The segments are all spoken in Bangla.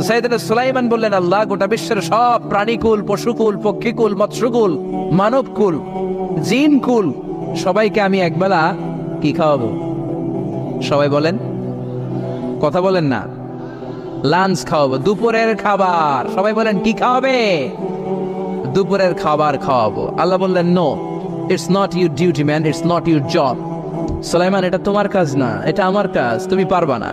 সাইয়েদনা সুলাইমান বললেন, আল্লাহ, গোটা বিশ্বের সব প্রাণীকুল, পশুকুল, পক্ষীকুল, মৎস্যকুল, মানবকুল, জিনকুল সবাইকে আমি একবেলা কি খাওয়াবো? সবাই বলেন, কথা বলেন না। লাঞ্চ খাওয়াবো, দুপুরের খাবার। সবাই বলেন, কি খাওয়াবে? দুপুরের খাবার খাওয়াবো। আল্লাহ বললেন, no, it's not your duty man, it's not your job. Sulaiman, এটা তোমার কাজ না, এটা আমার কাজ, তুমি পারবা না।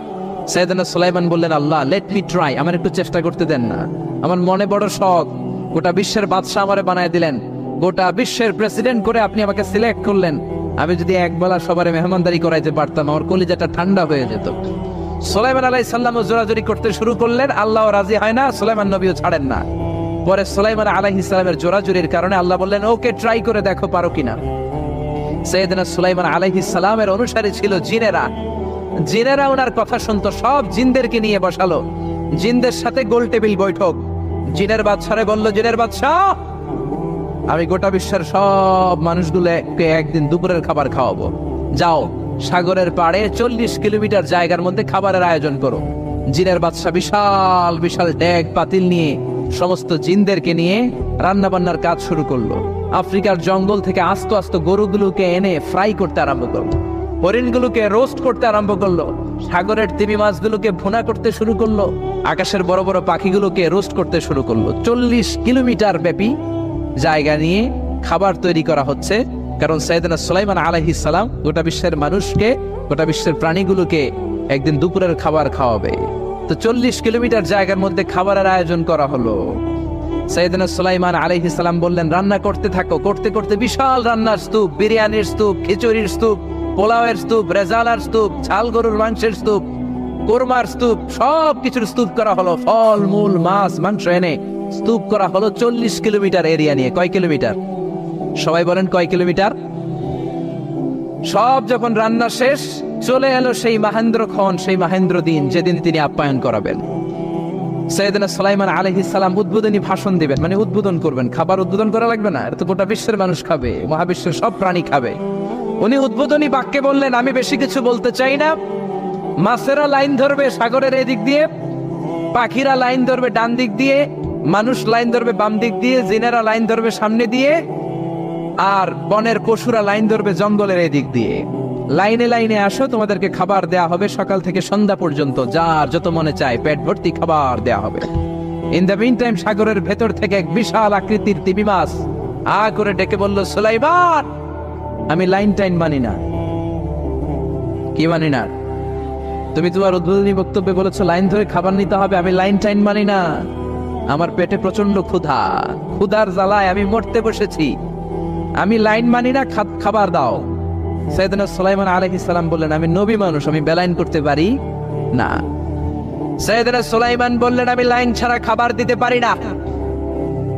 সাইয়েদনা সুলাইমান বললেন, আল্লাহ, লেট মি ট্রাই, আমার একটু চেষ্টা করতে দেন না। আমার মনে বড় শখ, গোটা বিশ্বের বাদশাহ আমারে বানায় দিলেন, গোটা বিশ্বের প্রেসিডেন্ট করে আপনি আমাকে সিলেক্ট করলেন। আমি যদি একবেলা সবারে মেহমানদারি করাইতে পারতাম, আমার কলিজাটা ঠান্ডা হয়ে যেত। সুলাইমান আলাইহিস সালাম জোরাজুরি করতে শুরু করলেন, আল্লাহ রাজি হয় না, সুলাইমান নবীও ছাড়েন না। পরে সুলাইমান আলাইহিস সালামের জোরাজুরির কারণে আল্লাহ বললেন, ওকে, ট্রাই করে দেখো পারো কিনা। সাইয়েদনা সুলাইমান আলাইহিস সালামের অনুসারী ছিল জিনেরা। জিনেরা ওনার কথা শুনতো, সব জিনদেরকে নিয়ে বসালো, জিনদের সাথে গোল টেবিল বৈঠক। জিনের বাদশারে বলল, জিনের বাদশাহ, আমি গোটা বিশ্বের সব মানুষগুলোকে একদিন দুপুরের খাবার খাওয়াবো। যাও, সাগরের পাড়ে 40 কিলোমিটার জায়গার মধ্যে খাবারের আয়োজন করো। জিনের বাদশাহ বিশাল বিশাল ডেক পাতিল নিয়ে সমস্ত জিনদেরকে নিয়ে রান্না বান্নার কাজ শুরু করলো। আফ্রিকার জঙ্গল থেকে আস্ত আস্ত গরুগুলোকে এনে ফ্রাই করতে আরম্ভ করলো, হরিণগুলোকে রোস্ট করতে আরম্ভ করলো, সাগরের তিমি মাছগুলোকে ভুনা করতে শুরু করলো, আকাশের বড় বড় পাখিগুলোকে রোস্ট করতে শুরু করলো। 40 কিলোমিটার ব্যাপী জায়গা নিয়ে খাবার তৈরি করা হচ্ছে, কারণ সাইয়েদনা সুলাইমান আলাইহিস সালাম গোটা বিশ্বের মানুষকে, গোটা বিশ্বের প্রাণীগুলোকে একদিন দুপুরের খাবার খাওয়াবে। তো 40 কিলোমিটার জায়গার মধ্যে খাবারের আয়োজন করা হলো। সাইয়েদনা সুলাইমান আলাইহিস সালাম বললেন, রান্না করতে থাকো। করতে করতে বিশাল রান্নার স্তূপ, বিরিয়ানির স্তূপ, খিচুড়ির স্তূপ, পোলাওয়ের স্তূপ, রেজালার স্তূপ, ঝাল গরুর মাংসের স্তূপ, কোরমার স্তূপ, সব কিছুর স্তূপ করা হলো। ফল মূল মাছ মাংস এনে স্তূপ করা হলো 40 কিলোমিটার এরিয়া নিয়ে। কয় কিলোমিটার? সবাই বলেন, কয় কিলোমিটার? সব যখন রান্না শেষ, চলে এলো সেই মাহেন্দ্রক্ষণ, সেই মাহেন্দ্র দিন, যেদিন তিনি আপ্যায়ন করাবেন। সাইয়েদনা সুলাইমান আলাইহিস সালাম উদ্বোধনী ভাষণ দিবেন, মানে উদ্বোধন করবেন। খাবার উদ্বোধন করা লাগবে না, এটা তো গোটা বিশ্বের মানুষ খাবে, মহাবিশ্বের সব প্রাণী খাবে। উনি উদ্বোধনী বাক্যে বললেন, আমি বেশি কিছু বলতে চাই না। মাছেরা লাইন ধরবে সাগরের এদিক দিয়ে, পাখিরা লাইন ধরবে ডান দিক দিয়ে, মানুষ লাইন ধরবে বাম দিক দিয়ে, জিনেরা লাইন ধরবে সামনে দিয়ে, আর বনের পশুরা লাইন ধরবে জঙ্গলের এদিক দিয়ে। লাইনে লাইনে আসো, তোমাদেরকে খাবার দেয়া হবে সকাল থেকে সন্ধ্যা পর্যন্ত, যার যত মনে চায় পেট ভর্তি খাবার দেয়া হবে। ইন দ্য মিন টাইম সাগরের ভেতর থেকে এক বিশাল আকৃতির তিমি মাছ আ করে ডেকে বলল, সুলাইমান, আমি লাইন টাইন মানি না। কি মানি না? তুমি তোমার উদ্বোধনী বক্তব্যে বলেছো লাইন ধরে খাবার নিতে হবে, আমি লাইন টাইন মানি না। আমার পেটে প্রচন্ড ক্ষুধা, ক্ষুধার জ্বালায় আমি মরতে বসেছি, আমি লাইন মানি না, খাবার দাও। সাইয়েদনা সুলাইমান আলাইহিস সালাম বললেন, আমি নবী মানুষ, আমি বেলাইন করতে পারি না। সাইয়েদনা সুলাইমান বললেন, আমি লাইন ছাড়া খাবার দিতে পারি না।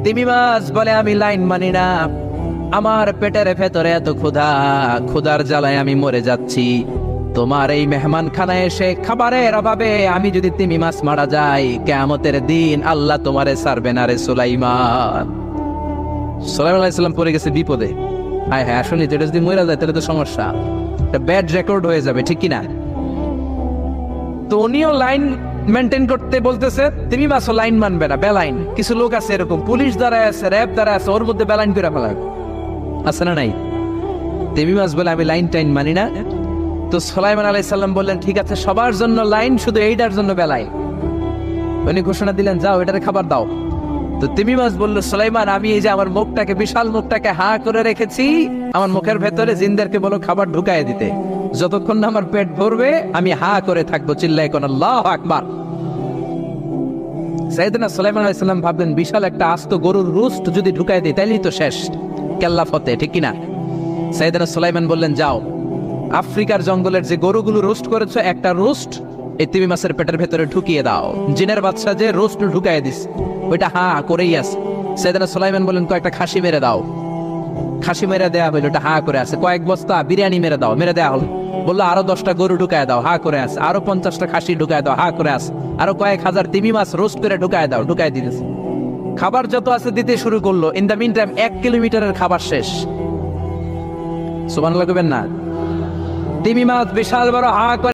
তিমি মাছ বলে, আমি লাইন মানি না, আমার পেটের ভেতরে এত ক্ষুধা, ক্ষুধার জ্বালায় আমি মরে যাচ্ছি। তোমার এই মেহমান খানায় এসে খাবারের অভাবে আমি যদি তিমি মাছ মারা যাই, কিয়ামতের দিন আল্লাহ তোমারে ছাড়বে না রে সুলাইমান। সুলাইমান আলাইহিস সালাম পড়ে গেছে বিপদে। হ্যাঁ হ্যাঁ, আসলে এটা যদি মরে যায় তাহলে তো সমস্যা, একটা ব্যাড রেকর্ড হয়ে যাবে, ঠিক কিনা? তো উনিও লাইন মেনটেন করতে বলতেছে, তিমি মাছও লাইন মানবে না, বেলাইন। কিছু লোক আছে এরকম, পুলিশ দ্বারা আছে, র্যাব দ্বারা আছে, ওর মধ্যে বেলাইন করে ফেলা আছে না নাই? তিমি মাছ বলে, আমি লাইন টাইন মানি না। তো সুলাইমান আলাইহিস সালাম বললেন, ঠিক আছে, সবার জন্য লাইন, শুধু এইটার জন্য বেলাইন। উনি ঘোষণা দিলেন, যাও, এটারে খাবার দাও। তো তিমি মাছ বলল, সুলাইমান, আমি এই যে আমার মুখটাকে, বিশাল মুখটাকে হা করে রেখেছি, আমার মুখের ভেতরে জিনদেরকে বলো খাবার ঢুকায় দিতে, যতক্ষণ না আমার পেট ভরবে আমি হা করে থাকবো, চিল্লায় কোন আল্লাহু আকবার। সাইয়েদনা সুলাইমান আলাইহিস সালাম ভাবলেন, বিশাল একটা আস্ত গরুর রোস্ট যদি ঢুকায় দিই তাইলেই তো শেষ, কেল্লা ফতে, ঠিক কিনা? সাইয়েদনা সুলাইমান বললেন, যাও, আফ্রিকার জঙ্গলের যে গরুগুলো রোস্ট করেছো, একটা রোস্ট এই তিমি মাছের পেটের ভেতরে ঢুকিয়ে দাও। জিনের বাদশা যে রোস্ট ঢুকায় দিস, ওইটা হা করেই আছে। সাইয়েদনা সুলাইমান বলেন, কয়েকটা খাসি মেরে দাও। খাসি মেরে দেয়া হইলো, ওটা হা করে আছে। কয়েক বস্তা বিরিয়ানি মেরে দাও, মেরে দেয়া হলো। বললো, আরো 10টা গরু ঢুকায় দাও, হা করে আছে। আরো 50টা খাসি ঢুকায় দাও, হা করে আছে। আরো কয়েক হাজার তিমি মাছ রোস্ট করে ঢুকায় দাও, ঢুকায় দিতেছে। খাবার যত আছে দিতে শুরু করলো। ইন দ্য মিন টাইম 1 কিলোমিটারের খাবার শেষ। সুবহানাল্লাহ কইবেন না? তিমি মাছ বিশাল বড় হা করে